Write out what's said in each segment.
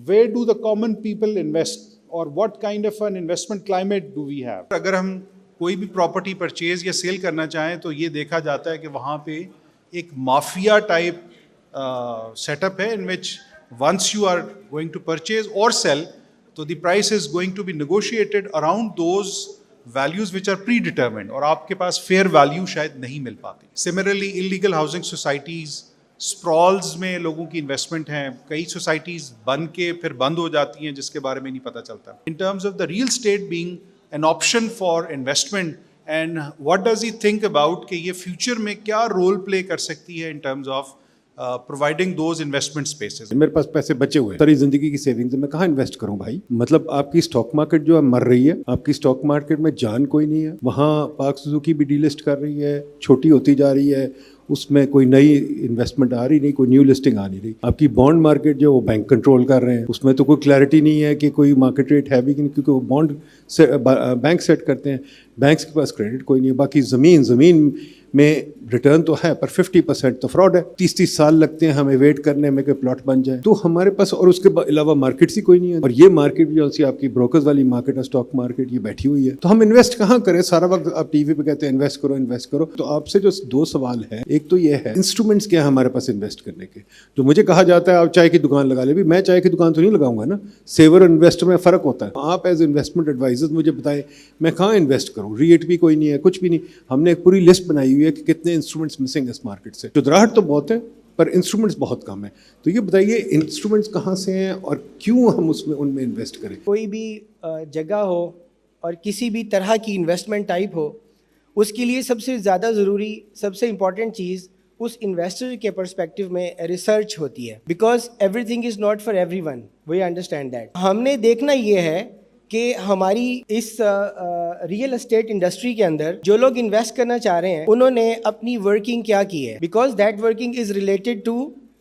where do the common people invest or what kind of an investment climate do we have? अगर हम कोई भी property purchase या cell करना चाहें तो ये देखा जाता है कि वहाँ पे एक माफिया टाइप सेटअप है, in which once you are going to purchase और सेल, तो the price is going to be negotiated around those values which are pre determined, और आपके पास फेयर वैल्यू शायद नहीं मिल पाती. Similarly illegal housing societies, sprawls में लोगों की इन्वेस्टमेंट हैं, कई सोसाइटीज़ बन के फिर बंद हो जाती हैं जिसके बारे में नहीं पता चलता. In terms of the real estate being an option for investment, and what does he think about कि ये फ्यूचर में क्या रोल प्ले कर सकती है in terms of providing those investment spaces. मेरे पास पैसे बचे हुए हैं, सारी जिंदगी की सेविंग्स मैं कहाँ इन्वेस्ट करूं भाई? मतलब आपकी स्टॉक मार्केट जो है मर रही है, आपकी स्टॉक मार्केट में जान कोई नहीं है. वहाँ पाक सुजुकी भी डीलिस्ट कर रही है, छोटी होती जा रही है, उसमें कोई नई इन्वेस्टमेंट आ रही नहीं, कोई न्यू लिस्टिंग आ नहीं रही. आपकी बॉन्ड मार्केट जो वो बैंक कंट्रोल कर रहे हैं, उसमें तो कोई क्लैरिटी नहीं है कि कोई मार्केट रेट है भी कि नहीं, क्योंकि वो बॉन्ड बैंक सेट करते हैं. बैंक्स के पास क्रेडिट कोई नहीं है. बाकी ज़मीन में रिटर्न तो है पर 50% तो फ्रॉड है. 30 साल लगते हैं हमें वेट करने में कि प्लॉट बन जाए. तो हमारे पास और उसके अलावा मार्केट ही कोई नहीं है. और ये मार्केट जो सी आपकी ब्रोकर्स वाली मार्केट है, स्टॉक मार्केट, ये बैठी हुई है. तो हम इन्वेस्ट कहाँ करें? सारा वक्त आप टीवी पे कहते हैं इन्वेस्ट करो. तो आपसे जो दो सवाल है, एक तो ये है इंस्ट्रूमेंट्स क्या है हमारे पास इन्वेस्ट करने के. जो मुझे कहा जाता है आप चाय की दुकान लगा ले, भी मैं चाय की दुकान तो नहीं लगाऊंगा ना. सेवर और इन्वेस्टर में फ़र्क होता है. आप एज इन्वेस्टमेंट एडवाइजर मुझे बताएं मैं कहाँ इन्वेस्ट करूँ? रीएट भी कोई नहीं है, कुछ भी नहीं. हमने एक पूरी लिस्ट बनाई हुई है कि कितने इंस्ट्रूमेंट्स मिसिंग इस मार्केट से. चुदराहट तो बहुत है पर इंस्ट्रूमेंट्स बहुत कम है. तो ये बताइए इंस्ट्रूमेंट्स कहाँ से हैं और क्यों हम उनमें इन्वेस्ट करें? कोई भी जगह हो और किसी भी तरह की इन्वेस्टमेंट टाइप हो, उसके लिए सबसे ज़्यादा ज़रूरी, सबसे इम्पॉर्टेंट चीज़ उस इन्वेस्टर के पर्सपेक्टिव में रिसर्च होती है. Because everything is not for everyone, we understand that. हमने देखना ये है कि हमारी इस रियल एस्टेट इंडस्ट्री के अंदर जो लोग इन्वेस्ट करना चाह रहे हैं उन्होंने अपनी वर्किंग क्या की है, because that working is related to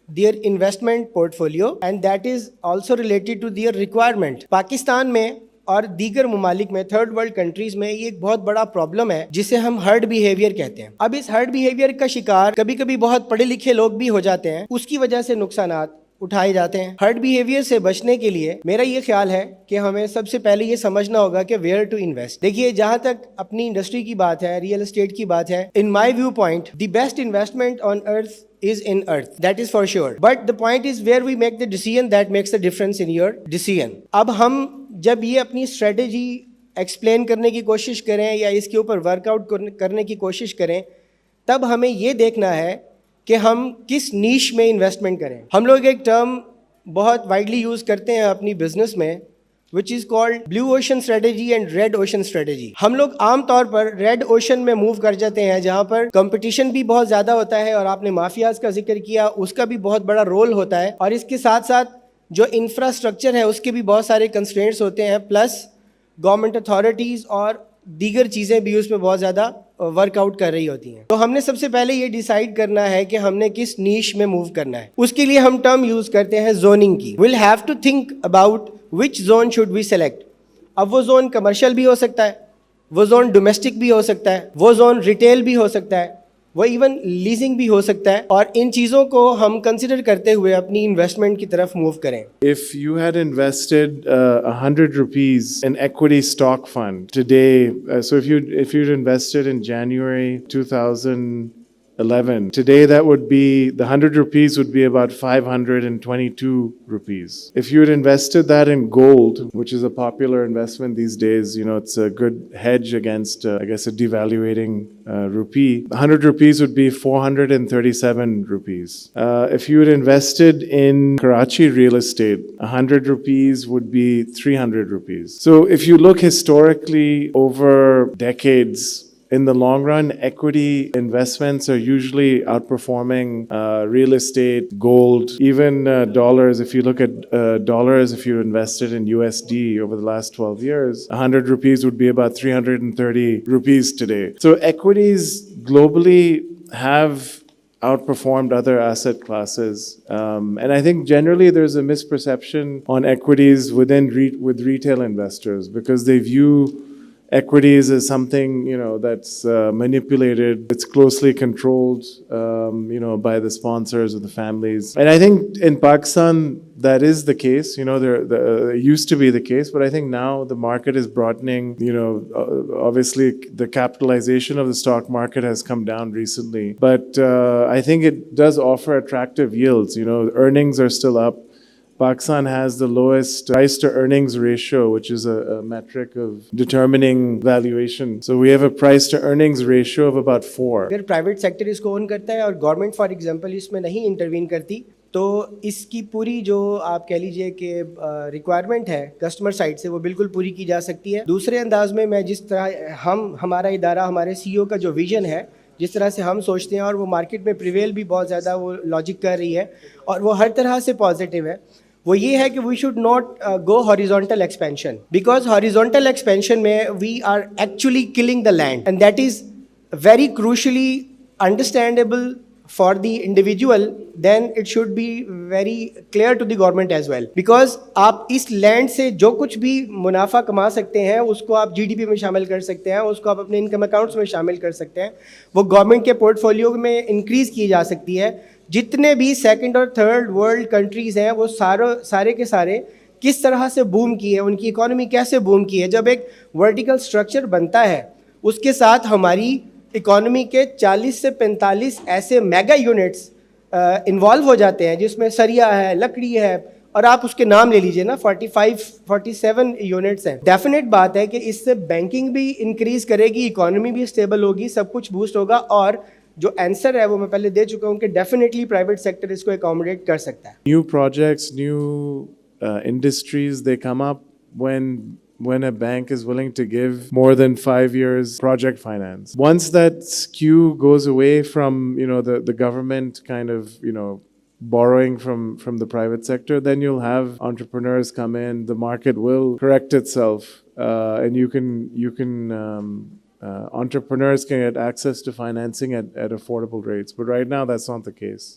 their investment portfolio and that is also related to their requirement. Pakistan में और दीगर ममालिक में, थर्ड वर्ल्ड कंट्रीज में, ये एक बहुत बड़ा प्रॉब्लम है जिसे हम हर्ड बिहेवियर कहते हैं. अब इस हर्ड बिहेवियर का शिकार कभी कभी बहुत पढ़े लिखे लोग भी हो जाते हैं, उसकी वजह से नुकसानात उठाए जाते हैं. हर्ड बिहेवियर से बचने के लिए मेरा ये ख्याल है कि हमें सबसे पहले ये समझना होगा कि वेयर टू इन्वेस्ट. देखिए, जहां तक अपनी इंडस्ट्री की बात है, रियल एस्टेट की बात है, in my view point the best investment on earth is in earth, that is for sure, but the point is where we make the decision that makes the difference in your decision. अब हम जब ये अपनी strategy explain करने की कोशिश करें या इसके ऊपर वर्कआउट करने की कोशिश करें, तब हमें ये देखना है कि हम किस नीश में इन्वेस्टमेंट करें. हम लोग एक टर्म बहुत वाइडली यूज़ करते हैं अपनी बिजनेस में, which is called blue ocean strategy and red ocean strategy. हम लोग आमतौर पर रेड ओशन में मूव कर जाते हैं जहाँ पर कंपटीशन भी बहुत ज़्यादा होता है, और आपने माफियाज का जिक्र किया, उसका भी बहुत बड़ा रोल होता है, और इसके साथ साथ जो इंफ्रास्ट्रक्चर है उसके भी बहुत सारे कंस्ट्रेंट्स होते हैं, प्लस गवर्नमेंट अथॉरिटीज़ और दीगर चीज़ें भी उसमें बहुत ज़्यादा वर्कआउट कर रही होती हैं. तो हमने सबसे पहले ये डिसाइड करना है कि हमने किस नीश में मूव करना है. उसके लिए हम टर्म यूज़ करते हैं जोनिंग की. Will have to think about which zone should we select. अब वो जोन कमर्शियल भी हो सकता है, वो जोन डोमेस्टिक भी हो सकता है, वो जोन रिटेल भी हो सकता है, वो इवन लीजिंग भी हो सकता है, और इन चीज़ों को हम कंसिडर करते हुए अपनी इन्वेस्टमेंट की तरफ मूव करें. If you had invested 100 rupees in equity stock fund today, so if you'd invested in January 2011, today that would be, the 100 rupees would be about 522 rupees. If you had invested that in gold, which is a popular investment these days, you know, it's a good hedge against, I guess, a devaluating rupee. 100 rupees would be 437 rupees. If you had invested in Karachi real estate, 100 rupees would be 300 rupees. So if you look historically over decades, in the long run, equity investments are usually outperforming real estate, gold, even dollars. If you look at dollars, if you invested in USD over the last 12 years, 100 rupees would be about 330 rupees today. So equities globally have outperformed other asset classes. And I think generally there's a misperception on equities with retail investors, because they view equities is something, you know, that's manipulated. It's closely controlled, you know, by the sponsors or the families. And I think in Pakistan, that is the case. You know, it used to be the case, but I think now the market is broadening. You know, obviously the capitalization of the stock market has come down recently, but I think it does offer attractive yields. You know, earnings are still up. Pakistan has the lowest price to earnings ratio, which is a metric of determining valuation. So we have a price to earnings ratio of about 4. अगर private sector इसको own करता है और government for example इसमें नहीं intervene करती तो इसकी पूरी जो आप कह लीजिए कि रिक्वायरमेंट है कस्टमर साइड से वो बिल्कुल पूरी की जा सकती है। दूसरे अंदाज में मैं जिस तरह हमारा इदारा हमारे सीईओ का जो विजन है जिस तरह से हम सोचते हैं और वो मार्केट में प्रिवेल भी बहुत ज़्यादा वो लॉजिक कर रही है और वो हर तरह से पॉजिटिव है, वो ये है कि we should not go horizontal expansion because horizontal expansion में we are actually killing the land and that is very crucially understandable for the individual, then it should be very clear to the government as well. Because आप इस land से जो कुछ भी मुनाफा कमा सकते हैं उसको आप जीडीपी में शामिल कर सकते हैं, उसको आप अपने इनकम अकाउंट्स में शामिल कर सकते हैं, वो गवर्नमेंट के पोर्टफोलियो में इंक्रीज़ की जा सकती है। जितने भी सेकंड और थर्ड वर्ल्ड कंट्रीज़ हैं वो सारे के सारे किस तरह से बूम की है, उनकी इकोनॉमी कैसे बूम की है। जब एक वर्टिकल स्ट्रक्चर बनता है उसके साथ हमारी इकोनॉमी के 40 से 45 ऐसे मेगा यूनिट्स इन्वॉल्व हो जाते हैं जिसमें सरिया है, लकड़ी है और आप उसके नाम ले लीजिए ना 47 यूनिट्स हैं। डेफिनेट बात है कि इससे बैंकिंग भी इंक्रीज करेगी, इकोनॉमी भी स्टेबल होगी, सब कुछ बूस्ट होगा और जो आंसर है वो मैं पहले दे चुका हूँ कि डेफिनेटली प्राइवेट सेक्टर इसको अकोमोडेट कर सकता है। New projects, new industries, they come up when a bank is willing to give more than 5 years project finance. Once that skew goes away from, you know, the government kind of, you know, borrowing from the private sector, then you'll have entrepreneurs come in, the market will correct itself, and entrepreneurs can get access to financing at affordable rates. But right now, that's not the case.